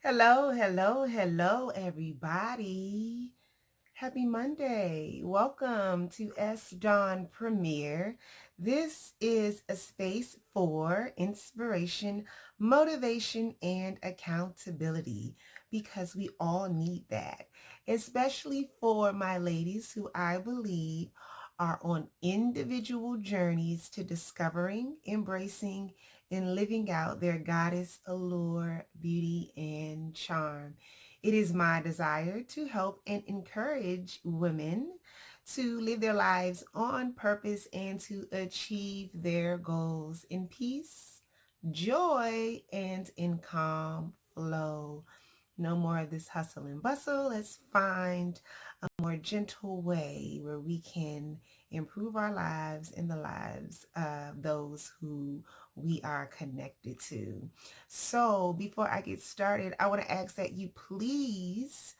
Hello, hello, hello, everybody. Happy Monday. Welcome to S Dawn Premiere. This is a space for inspiration, motivation, and accountability because we all need that, especially for my ladies who I believe are on individual journeys to discovering, embracing, and living out their goddess allure, beauty, and charm. It is my desire to help and encourage women to live their lives on purpose and to achieve their goals in peace, joy, and in calm flow. No more of this hustle and bustle. Let's find a more gentle way where we can improve our lives and the lives of those who we are connected to. So before I get started, I want to ask that you please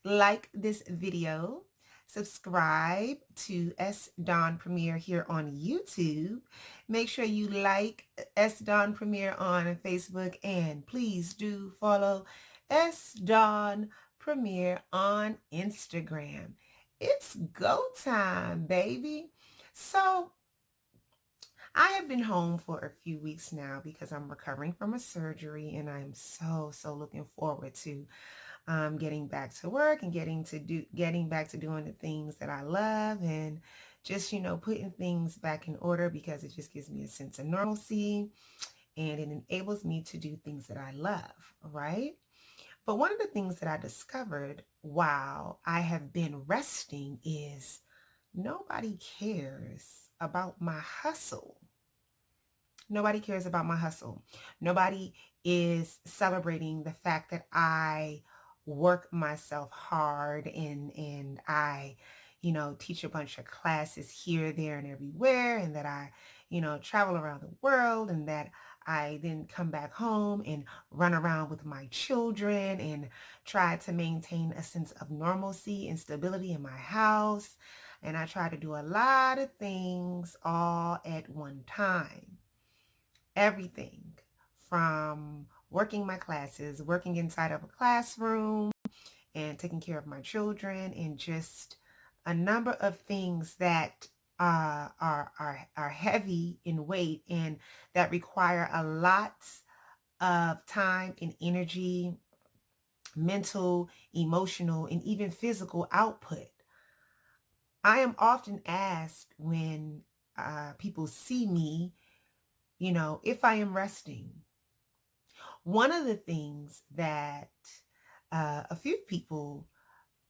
like this video, subscribe to S Dawn Premiere here on YouTube. Make sure you like S Dawn Premiere on Facebook, and please do follow S Dawn Premiere on Instagram. It's go time, baby. So I have been home for a few weeks now because I'm recovering from a surgery, and I'm so looking forward to getting back to work and getting back to doing the things that I love, and just putting things back in order because it just gives me a sense of normalcy and it enables me to do things that I love, right? But one of the things that I discovered while I have been resting is nobody cares about my hustle. Nobody cares about my hustle. Nobody is celebrating the fact that I work myself hard and I, teach a bunch of classes here, there, and everywhere, and that I, travel around the world, and that I then come back home and run around with my children and try to maintain a sense of normalcy and stability in my house. And I try to do a lot of things all at one time. Everything from working my classes, working inside of a classroom, and taking care of my children, and just a number of things that are heavy in weight and that require a lot of time and energy, mental, emotional, and even physical output. I am often asked when people see me, if I am resting. One of the things that a few people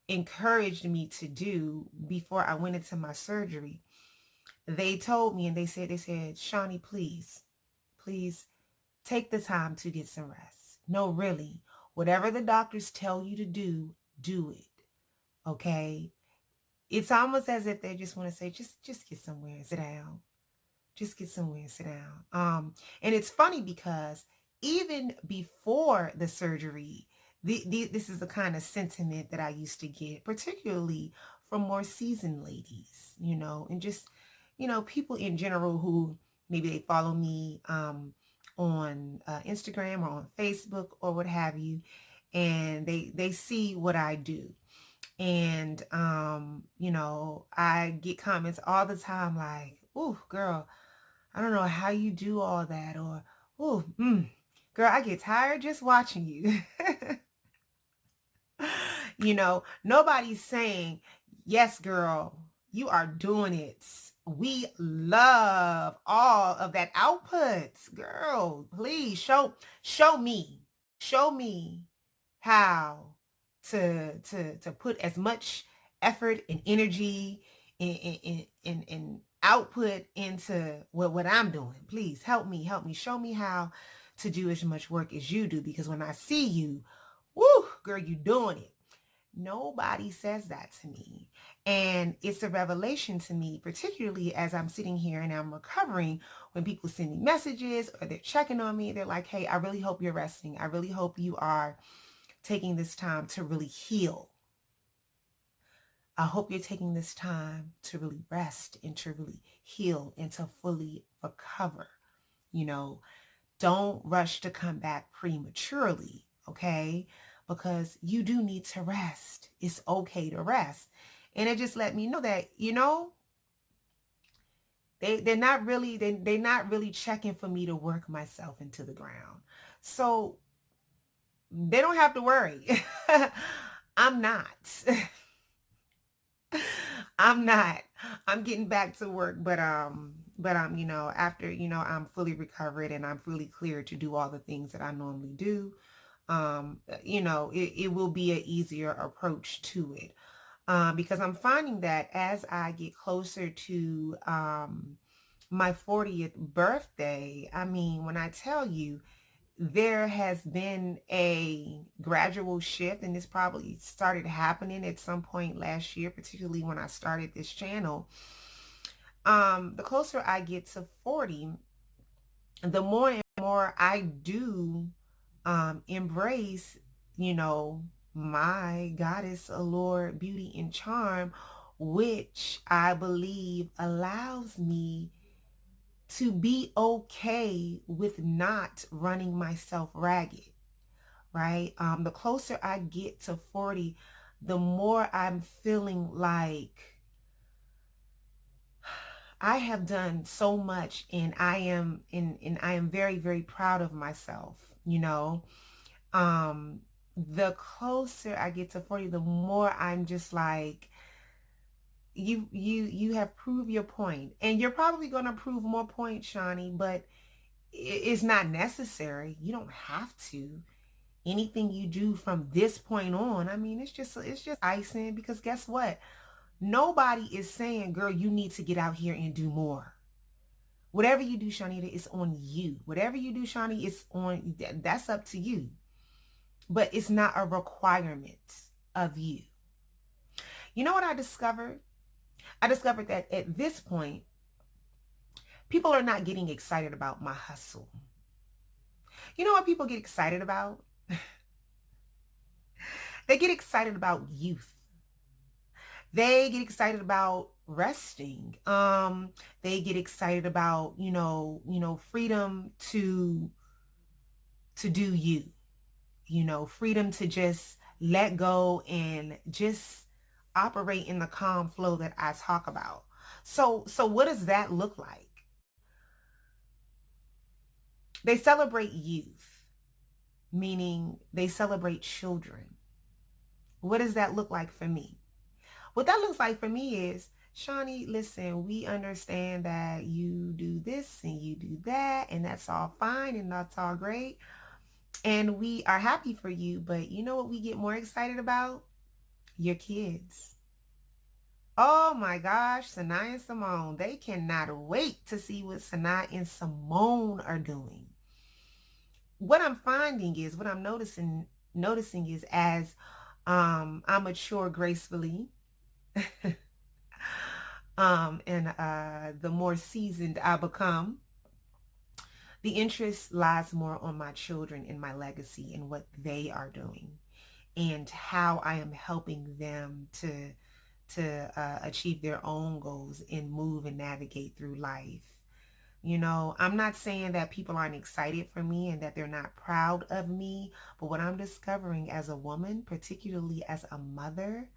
encouraged me to do before I went into my surgery, they told me and they said, Shawnee, please take the time to get some rest. No, really, whatever the doctors tell you to do it. Okay. It's almost as if they just want to say, just get somewhere and sit down. Just get somewhere and sit down. And it's funny because even before the surgery, this is the kind of sentiment that I used to get, particularly from more seasoned ladies, and just, people in general who maybe they follow me on Instagram or on Facebook or what have you, and they see what I do. And, I get comments all the time like, "Ooh, girl, I don't know how you do all that," or, "Oh, girl, I get tired just watching you." Nobody's saying, "Yes, girl, you are doing it. We love all of that output. Girl, please show me how to put as much effort and energy and output into what I'm doing. Please help me. Show me how to do as much work as you do, because when I see you, woo, girl, you doing it." Nobody says that to me. And it's a revelation to me, particularly as I'm sitting here and I'm recovering, when people send me messages or they're checking on me. They're like, "Hey, I really hope you're resting. I really hope you are taking this time to really heal. I hope you're taking this time to really rest and to really heal and to fully recover. Don't rush to come back prematurely." okay? Because you do need to rest. It's okay to rest. And it just let me know that, they're not really checking for me to work myself into the ground. So they don't have to worry. I'm not. I'm not. I'm getting back to work, but after, I'm fully recovered and I'm fully clear to do all the things that I normally do. It will be an easier approach to it. Because I'm finding that as I get closer to my 40th birthday, I mean, when I tell you, there has been a gradual shift, and this probably started happening at some point last year, particularly when I started this channel. The closer I get to 40, the more and more I do embrace, my goddess allure, beauty and charm, which I believe allows me to be okay with not running myself ragged, right? The closer I get to 40, the more I'm feeling like I have done so much, and I am very, very proud of myself. The closer I get to 40, the more I'm just like, you have proved your point, and you're probably going to prove more points, Shawnee, but it's not necessary. You don't have to. Anything you do from this point on, I mean, it's just icing, because guess what? Nobody is saying, girl, you need to get out here and do more. Whatever you do, Shanita, it's on you. Whatever you do, Shawnee, that's up to you. But it's not a requirement of you. You know what I discovered? I discovered that at this point, people are not getting excited about my hustle. You know what people get excited about? They get excited about youth. They get excited about resting. They get excited about, freedom to do you. Freedom to just let go and just operate in the calm flow that I talk about. So what does that look like? They celebrate youth, meaning they celebrate children. What does that look like for me? What that looks like for me is, Shawnee, listen, we understand that you do this and you do that, and that's all fine and that's all great. And we are happy for you, but you know what we get more excited about? Your kids. Oh my gosh, Sanaa and Simone. They cannot wait to see what Sanaa and Simone are doing. What I'm finding is, what I'm noticing is, as I mature gracefully, and the more seasoned I become, the interest lies more on my children and my legacy and what they are doing, and how I am helping them to achieve their own goals and move and navigate through life. I'm not saying that people aren't excited for me and that they're not proud of me, but what I'm discovering as a woman, particularly as a mother,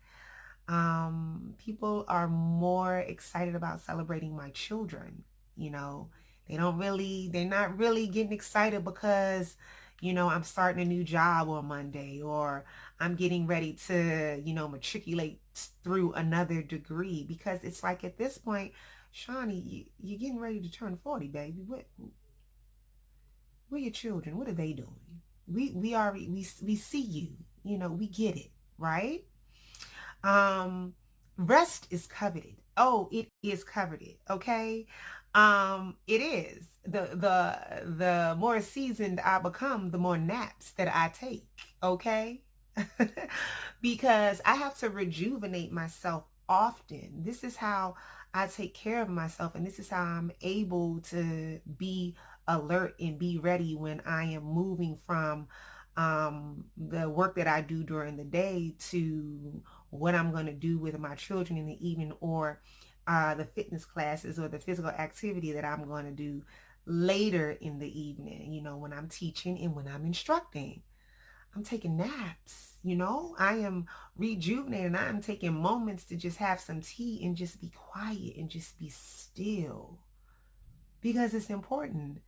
people are more excited about celebrating my children. you know they're not really getting excited because I'm starting a new job on Monday, or I'm getting ready to matriculate through another degree, because it's like, at this point, Shawnee, you're getting ready to turn 40, baby. What are your children? What are they doing? We already, we see you. We get it, right? Um, Rest is coveted. Oh, it is coveted. Okay. It is. The more seasoned I become, the more naps that I take. Okay. Because I have to rejuvenate myself often. This is how I take care of myself, and this is how I'm able to be alert and be ready when I am moving from the work that I do during the day to what I'm going to do with my children in the evening, or the fitness classes or the physical activity that I'm going to do later in the evening, when I'm teaching and when I'm instructing. I'm taking naps, you know? I am rejuvenating. I am taking moments to just have some tea and just be quiet and just be still because it's important.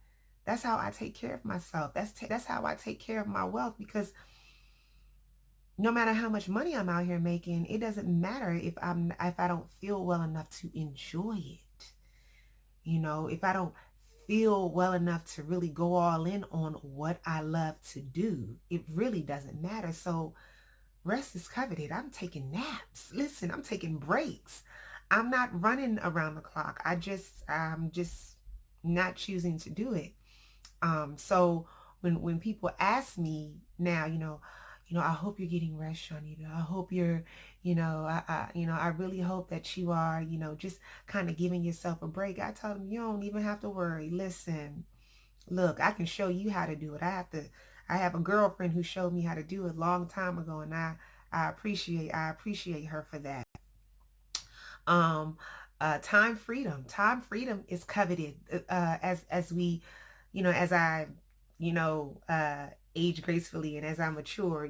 That's how I take care of myself. That's how I take care of my wealth, because no matter how much money I'm out here making, it doesn't matter if I don't feel well enough to enjoy it. You know, if I don't feel well enough to really go all in on what I love to do, it really doesn't matter. So rest is coveted. I'm taking naps. Listen, I'm taking breaks. I'm not running around the clock. I'm just not choosing to do it. So when people ask me now, I hope you're getting rest, Shanita. I hope you're, I really hope that you are, just kind of giving yourself a break. I tell them, you don't even have to worry. Listen, look, I can show you how to do it. I have a girlfriend who showed me how to do it a long time ago, and I appreciate her for that. um time freedom is coveted, as we, as I, you know uh age gracefully and as I mature,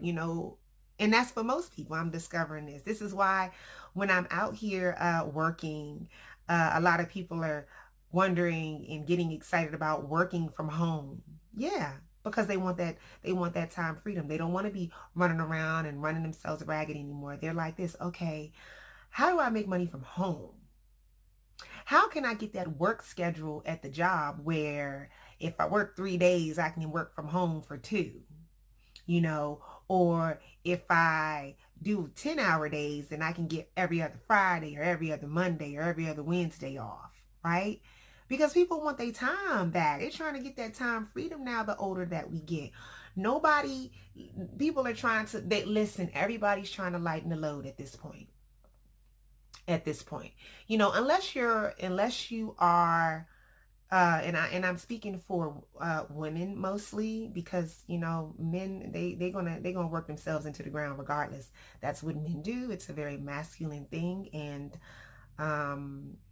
and that's for most people. I'm discovering this is why when I'm out here working, a lot of people are wondering and getting excited about working from home. Yeah, because they want that time freedom. They don't want to be running around and running themselves ragged anymore. They're like this, okay, how do I make money from home? How can I get that work schedule at the job where if I work 3 days, I can work from home for two, you know, or if I do 10-hour days, then I can get every other Friday or every other Monday or every other Wednesday off, right? Because people want their time back. They're trying to get that time freedom now the older that we get. Nobody, people are trying to, listen, everybody's trying to lighten the load at this point. Unless you are, and I'm speaking for women mostly, because men, they gonna work themselves into the ground regardless. That's what men do. It's a very masculine thing, and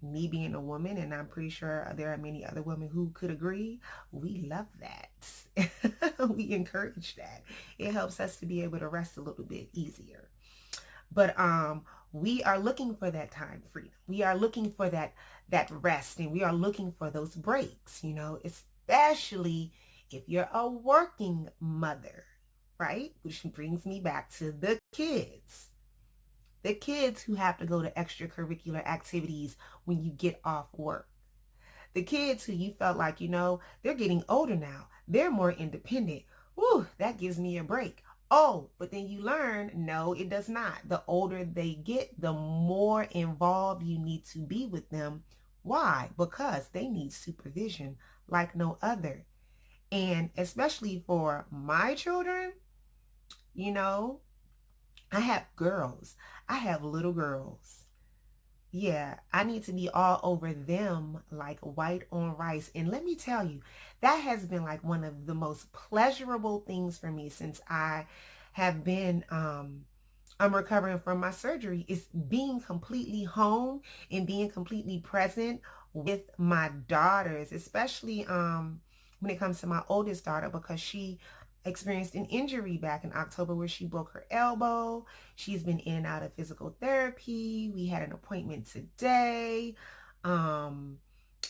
me being a woman, and I'm pretty sure there are many other women who could agree, we love that. We encourage that. It helps us to be able to rest a little bit easier. But we are looking for that time freedom. We are looking for that rest, and we are looking for those breaks, especially if you're a working mother, right? Which brings me back to the kids. The kids who have to go to extracurricular activities when you get off work. The kids who you felt like, they're getting older now. They're more independent. Whew, that gives me a break. Oh, but then you learn, no, it does not. The older they get, the more involved you need to be with them. Why? Because they need supervision like no other. And especially for my children, you know, I have girls. I have little girls. Yeah, I need to be all over them like white on rice. And let me tell you, that has been like one of the most pleasurable things for me since I have been I'm recovering from my surgery, is being completely home and being completely present with my daughters, especially when it comes to my oldest daughter, because she experienced an injury back in October where she broke her elbow. She's been in and out of physical therapy. We had an appointment today. Um,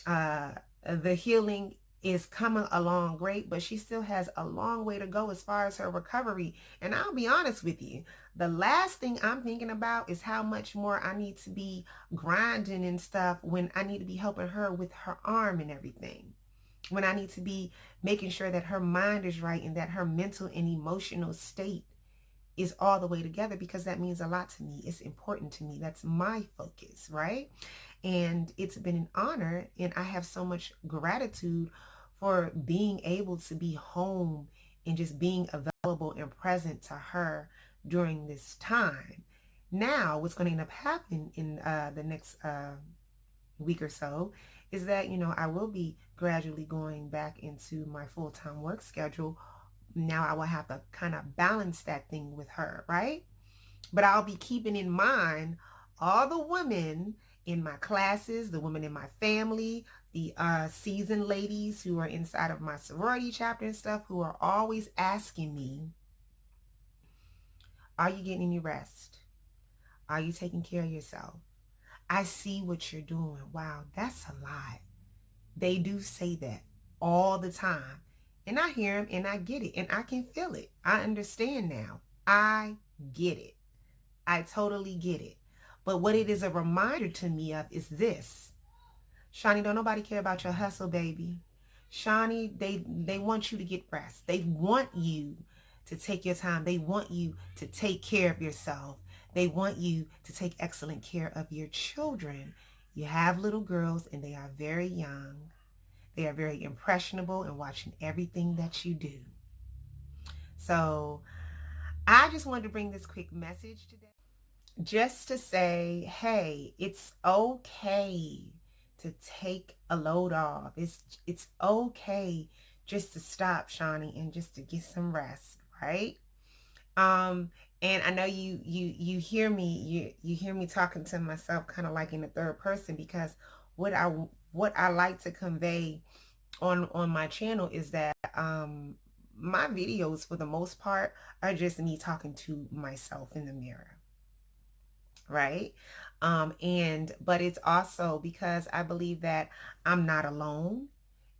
uh, the healing is coming along great, but she still has a long way to go as far as her recovery. And I'll be honest with you, the last thing I'm thinking about is how much more I need to be grinding and stuff when I need to be helping her with her arm and everything. When I need to be making sure that her mind is right and that her mental and emotional state is all the way together, because that means a lot to me. It's important to me. That's my focus, right? And it's been an honor, and I have so much gratitude for being able to be home and just being available and present to her during this time. Now, what's going to end up happening in the next week or so is that, I will be gradually going back into my full-time work schedule. Now I will have to kind of balance that thing with her, right? But I'll be keeping in mind all the women in my classes, the women in my family, the seasoned ladies who are inside of my sorority chapter and stuff, who are always asking me, Are you getting any rest? Are you taking care of yourself? I see what you're doing. Wow, that's a lot. They do say that all the time. And I hear them and I get it and I can feel it. I understand now. I get it. I totally get it. But what it is a reminder to me of is this. Shawnee, don't nobody care about your hustle, baby. Shawnee, they want you to get rest. They want you to take your time. They want you to take care of yourself. They want you to take excellent care of your children. You have little girls and they are very young. They are very impressionable and watching everything that you do. So I just wanted to bring this quick message today. Just to say, hey, it's okay to take a load off. It's okay just to stop, Shawnee, and just to get some rest, right? And I know you hear me you hear me talking to myself kind of like in the third person, because what I like to convey on my channel is that my videos for the most part are just me talking to myself in the mirror, right? But it's also because I believe that I'm not alone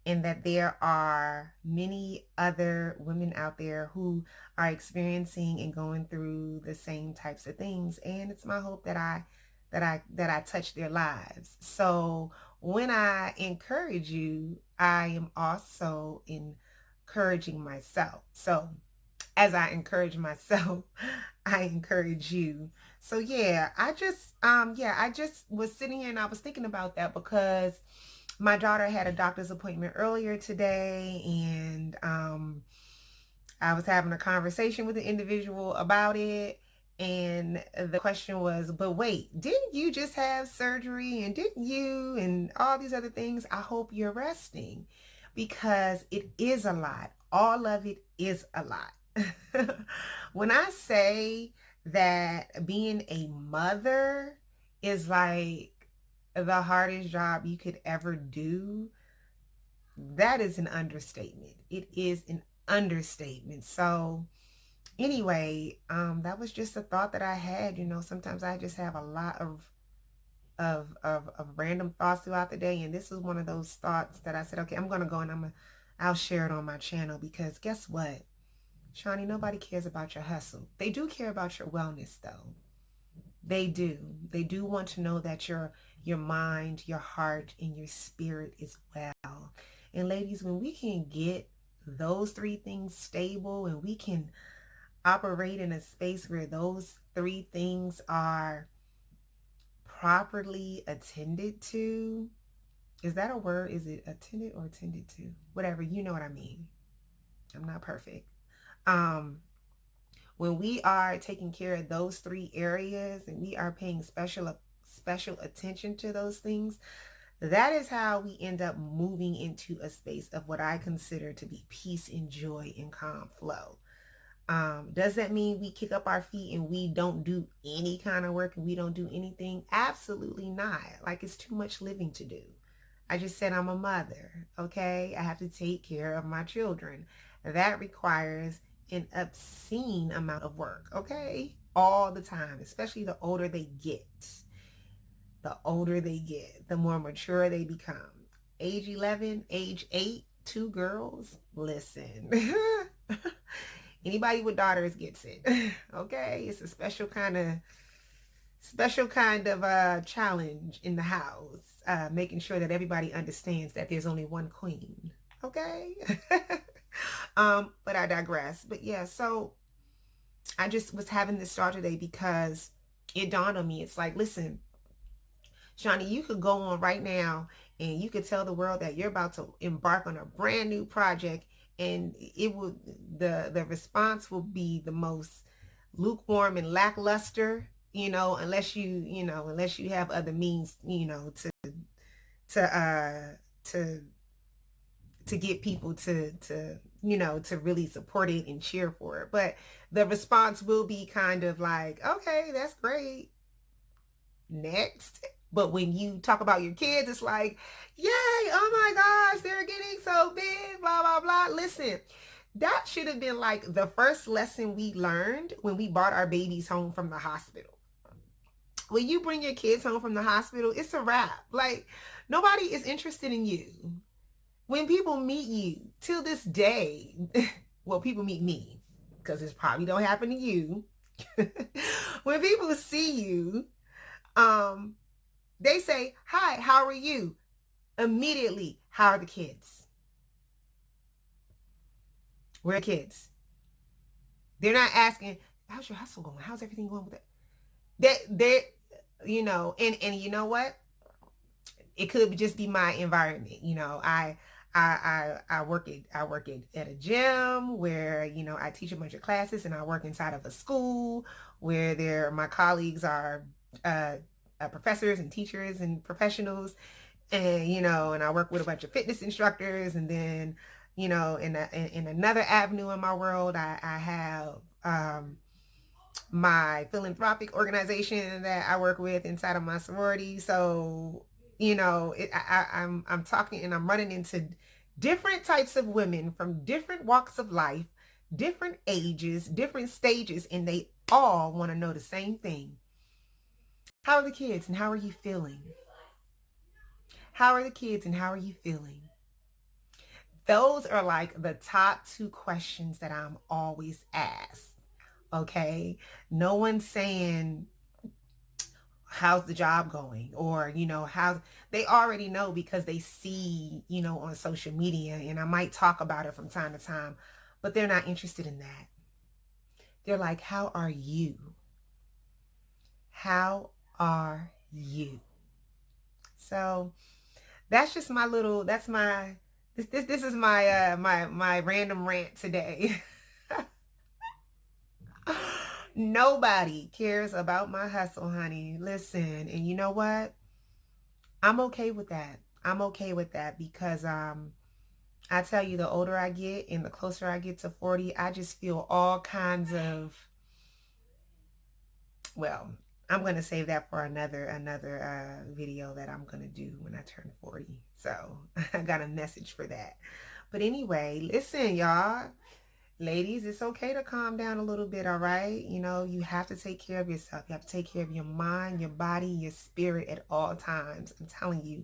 and that there are many other women out there who are experiencing and going through the same types of things, and it's my hope that I touch their lives. So when I encourage you, I am also encouraging myself. So as I encourage myself, I encourage you. So yeah, I just was sitting here and I was thinking about that because my daughter had a doctor's appointment earlier today, and I was having a conversation with an individual about it, and the question was, but wait, didn't you just have surgery, and didn't you, and all these other things? I hope you're resting, because it is a lot. All of it is a lot. When I say that being a mother is like the hardest job you could ever do, that is an understatement. It is an understatement. So anyway, that was just a thought that I had. You know, sometimes I just have a lot of random thoughts throughout the day, and this is one of those thoughts that I said, okay, I'm gonna go and I'll share it on my channel, because guess what, Shawnee, nobody cares about your hustle. They do care about your wellness though. They do. They do want to know that your mind, your heart, and your spirit is well. And ladies, when we can get those three things stable, and we can operate in a space where those three things are properly attended to, is that a word? Is it attended or attended to? Whatever, you know what I mean. I'm not perfect. When we are taking care of those three areas and we are paying special attention to those things, that is how we end up moving into a space of what I consider to be peace and joy and calm flow. Does that mean we kick up our feet and we don't do any kind of work and we don't do anything? Absolutely not. Like, it's too much living to do. I just said I'm a mother, okay? I have to take care of my children. That requires an obscene amount of work, okay? All the time, especially the older they get. The older they get, the more mature they become. Age 11, age 8, two girls, listen. Anybody with daughters gets it, okay? It's a special kind of challenge in the house, making sure that everybody understands that there's only one queen, okay? But I digress. But yeah, so I just was having this thought today because it dawned on me. It's like, listen, Shawnee, you could go on right now and you could tell the world that you're about to embark on a brand new project, and it will the response will be the most lukewarm and lackluster, unless you have other means, to to get people to really support it and cheer for it. But the response will be kind of like, okay, that's great, next. But when you talk about your kids, it's like, yay, oh my gosh, they're getting so big, blah, blah, blah. Listen, That should have been like the first lesson we learned when we brought our babies home from the hospital. When you bring your kids home from the hospital, it's a wrap. Like, nobody is interested in you. When people meet you, till this day, well, people meet me, because this probably don't happen to you. When people see you, um, they say, "Hi, how are you?" Immediately, how are the kids? Where are the kids? They're not asking, "How's your hustle going? How's everything going with it?" And you know what? It could just be my environment. I work at a gym where I teach a bunch of classes, and I work inside of a school where my colleagues are uh, professors and teachers and professionals, and I work with a bunch of fitness instructors, and then in another avenue in my world, I have my philanthropic organization that I work with inside of my sorority. So, I'm talking and I'm running into different types of women from different walks of life, different ages, different stages, and they all want to know the same thing. How are the kids and how are you feeling? How are the kids and how are you feeling? Those are like the top two questions that I'm always asked. Okay. No one's saying, how's the job going? Or, how they already know because they see, on social media, and I might talk about it from time to time, but they're not interested in that. They're like, how are you? How are you? So that's just my little, that's my, this is my, my random rant today. Nobody cares about my hustle, honey. Listen, and you know what? I'm okay with that. I'm okay with that because I tell you, the older I get and the closer I get to 40, I just feel all kinds of, well, I'm going to save that for another video that I'm going to do when I turn 40. So I got a message for that. But anyway, listen, y'all. Ladies, it's okay to calm down a little bit, all right? You have to take care of yourself. You have to take care of your mind, your body, your spirit at all times. I'm telling you,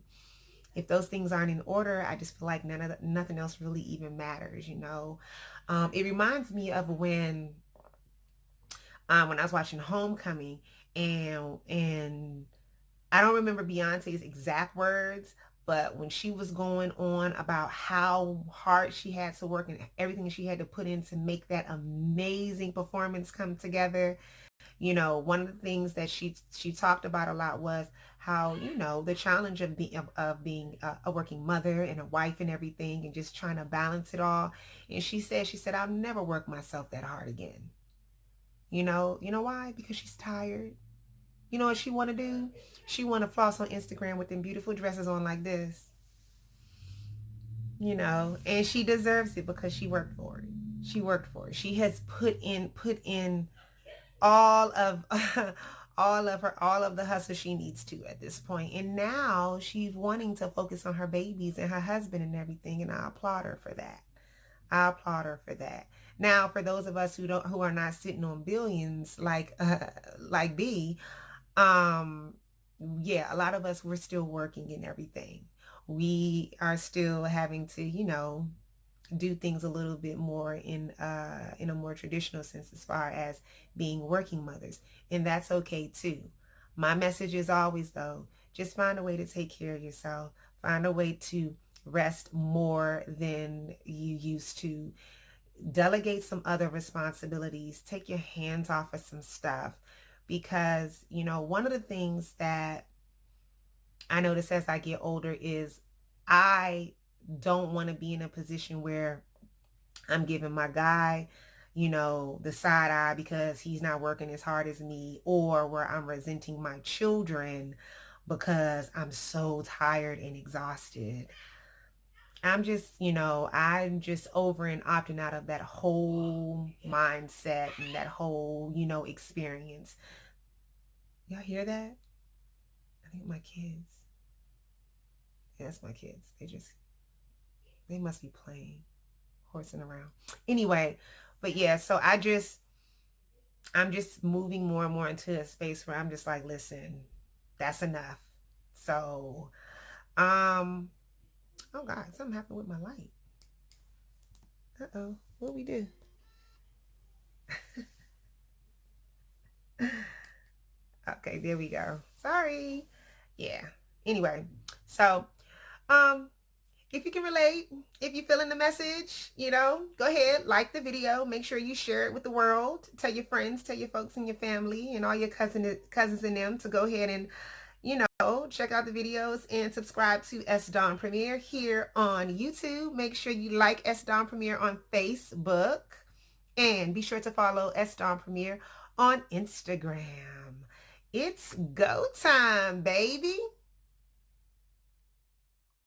if those things aren't in order, I just feel like nothing else really even matters. It reminds me of when I was watching Homecoming, and I don't remember Beyonce's exact words, but when she was going on about how hard she had to work and everything she had to put in to make that amazing performance come together, one of the things that she talked about a lot was how, the challenge of being a working mother and a wife and everything, and just trying to balance it all. And she said, I'll never work myself that hard again. You know why? Because she's tired. You know what she want to do? She want to floss on Instagram with them beautiful dresses on like this. And she deserves it because she worked for it. She worked for it. She has put in all of all of the hustle she needs to at this point. And now she's wanting to focus on her babies and her husband and everything. And I applaud her for that. I applaud her for that. Now, for those of us who are not sitting on billions like B, um, yeah, a lot of us, we're still working and everything. We are still having to, do things a little bit more in a more traditional sense as far as being working mothers, and that's okay too. My message is always, though, just find a way to take care of yourself. Find a way to rest more than you used to. Delegate some other responsibilities. Take your hands off of some stuff, because one of the things that I notice as I get older is I don't want to be in a position where I'm giving my guy, the side eye because he's not working as hard as me, or where I'm resenting my children because I'm so tired and exhausted. I'm just over and opting out of that whole mindset and that whole, experience. Y'all hear that? I think my kids. Yeah, that's my kids. They must be playing. horsing around. Anyway, but yeah, so I'm just moving more and more into a space where I'm just like, listen, that's enough. So, oh God, something happened with my light. Uh-oh, what we do? Okay, there we go. Sorry. Yeah. Anyway, so, um, if you can relate, if you're feeling the message, go ahead, like the video, make sure you share it with the world, tell your friends, tell your folks and your family and all your cousins and them to go ahead and, check out the videos and subscribe to S. Dawn Premiere here on YouTube. Make sure you like S. Dawn Premiere on Facebook and be sure to follow S. Dawn Premiere on Instagram. It's go time, baby.